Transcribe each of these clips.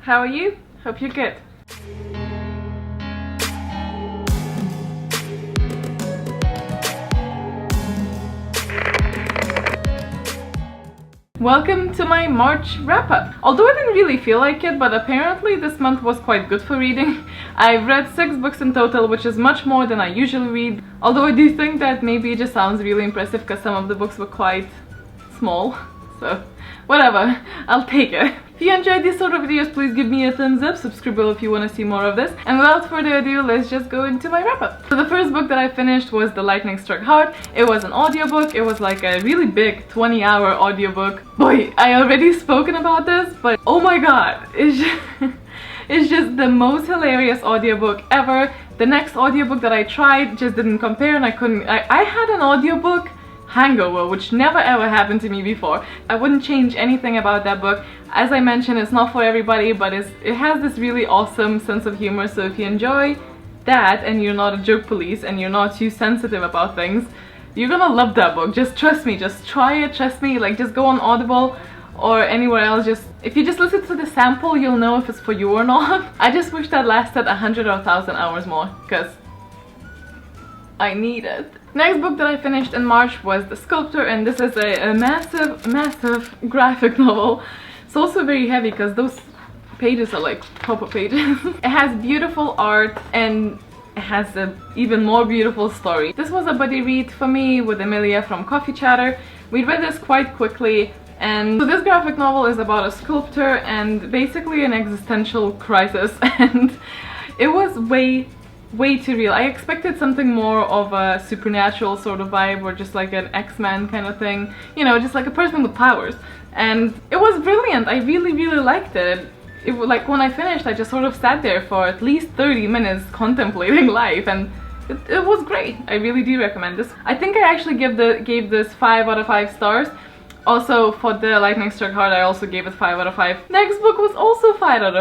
How are you? Hope you're good. Welcome to my March wrap-up. Although I didn't really feel like it, but apparently this month was quite good for reading. I've read 6 books in total, which is much more than I usually read. Although I do think that maybe it just sounds really impressive because some of the books were quite small. So, whatever, I'll take it. If you enjoyed these sort of videos, please give me a thumbs up, subscribe if you want to see more of this. And without further ado, let's just go into my wrap-up. So the first book that I finished was The Lightning Struck Heart. It was an audiobook. It was like a really big 20-hour audiobook. Boy, I already spoken about this, but oh my god, it's just the most hilarious audiobook ever. The next audiobook that I tried just didn't compare, and I had an audiobook hangover, which never ever happened to me before. I wouldn't change anything about that book. As I mentioned, it's not for everybody, but it has this really awesome sense of humor, so if you enjoy that and you're not a joke police and you're not too sensitive about things, you're gonna love that book. Just trust me, just try it, trust me. Like, just go on Audible or anywhere else. Just if you just listen to the sample, you'll know if it's for you or not. I just wish that lasted 100 or 1,000 hours more, because I need it. Next book that I finished in March was The Sculptor, and this is a massive graphic novel. It's also very heavy because those pages are like proper pages. It has beautiful art and it has an even more beautiful story. This was a buddy read for me with Emilia from Coffee Chatter. We read this quite quickly, and so this graphic novel is about a sculptor and basically an existential crisis, and it was way too real. I expected something more of a supernatural sort of vibe, or just like an X-Men kind of thing, you know, just like a person with powers. And it was brilliant. I really liked it. Like, when I finished, I just sort of sat there for at least 30 minutes contemplating life, and it was great. I really do recommend this. I think I actually gave this 5 out of 5 stars. Also, for The Lightning Struck Heart, I also gave it 5 out of 5. Next book was also 5 out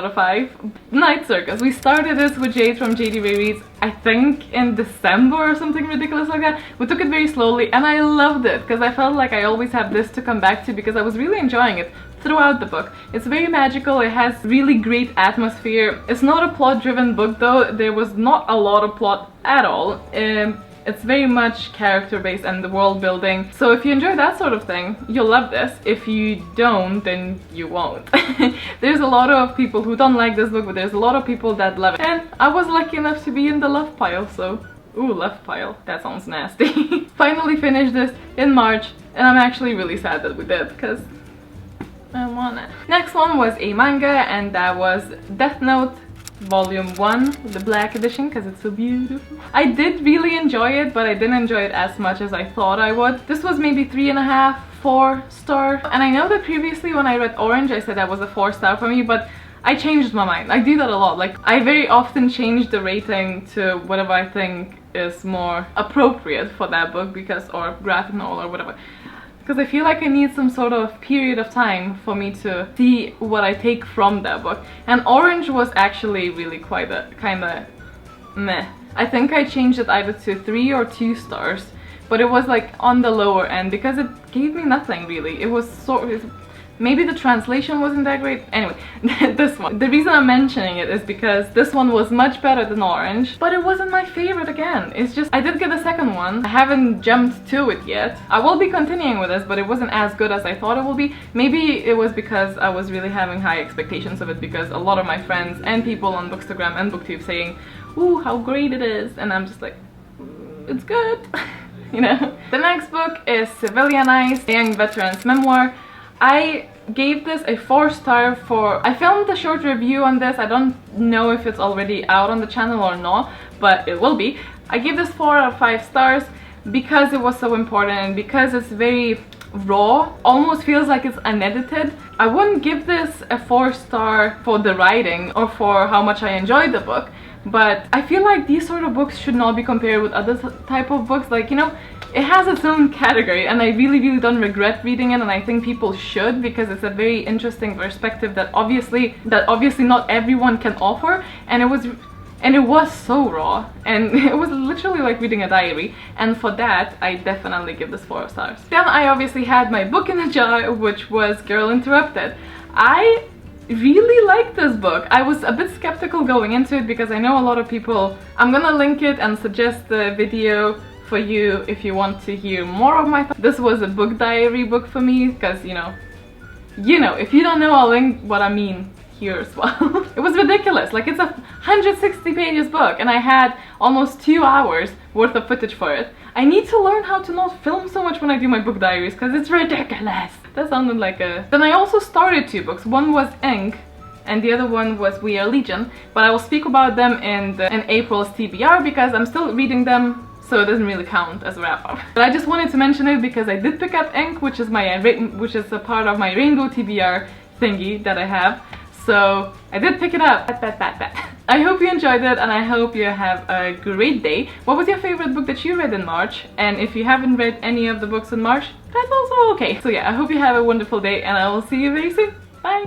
of 5. Night Circus. We started this with Jade from JD Ray Reads, I think in December or something ridiculous like that. We took it very slowly, and I loved it because I felt like I always have this to come back to, because I was really enjoying it throughout the book. It's very magical. It has really great atmosphere. It's not a plot-driven book though. There was not a lot of plot at all. It's very much character-based and the world building. So if you enjoy that sort of thing, you'll love this. If you don't, then you won't. There's a lot of people who don't like this book, but there's a lot of people that love it. And I was lucky enough to be in the love pile, so... Ooh, love pile. That sounds nasty. Finally finished this in March, and I'm actually really sad that we did, because I want it. Next one was a manga, and that was Death Note Volume 1, the black edition, because it's so beautiful. I did really enjoy it, but I didn't enjoy it as much as I thought I would. This was maybe 3.5, 4 star. And I know that previously when I read Orange, I said that was a 4 star for me, but I changed my mind. I do that a lot. Like, I very often change the rating to whatever I think is more appropriate for that book, because, or graphic novel or whatever. Because I feel like I need some sort of period of time for me to see what I take from that book. And Orange was actually really quite a kind of meh. I think I changed it either to 3 or 2 stars, but it was like on the lower end because it gave me nothing really. It was sort of... Maybe the translation wasn't that great. Anyway, this one. The reason I'm mentioning it is because this one was much better than Orange, but it wasn't my favorite again. It's just, I did get a second one. I haven't jumped to it yet. I will be continuing with this, but it wasn't as good as I thought it would be. Maybe it was because I was really having high expectations of it, because a lot of my friends and people on Bookstagram and BookTube saying, ooh, how great it is. And I'm just like, it's good. You know? The next book is Civilianized, a young veteran's memoir. I gave this a 4 star for... I filmed a short review on this. I don't know if it's already out on the channel or not, but it will be. I gave this 4 out of 5 stars because it was so important and because it's very raw. Almost feels like it's unedited. I wouldn't give this a 4 star for the writing or for how much I enjoyed the book, but I feel like these sort of books should not be compared with other type of books. Like, you know, it has its own category, and I really don't regret reading it, and I think people should, because it's a very interesting perspective that obviously not everyone can offer, and it was so raw, and it was literally like reading a diary, and for that I definitely give this 4 stars. Then I obviously had my book in the jar, which was Girl Interrupted. I really like this book. I was a bit skeptical going into it because I know a lot of people... I'm gonna link it and suggest the video for you if you want to hear more of my thoughts. This was a book diary book for me because, you know, if you don't know, I'll link what I mean here as well. It was ridiculous. Like, it's a 160 pages book and I had almost 2 hours worth of footage for it. I need to learn how to not film so much when I do my book diaries because it's ridiculous. That sounded like a... Then I also started 2 books. One was Ink and the other one was We Are Legion, but I will speak about them in April's TBR because I'm still reading them, so it doesn't really count as a wrap-up. But I just wanted to mention it because I did pick up Ink, which is a part of my Rainbow TBR thingy that I have. So I did pick it up. I hope you enjoyed it and I hope you have a great day. What was your favorite book that you read in March? And if you haven't read any of the books in March, that's also okay. So yeah, I hope you have a wonderful day and I will see you very soon. Bye!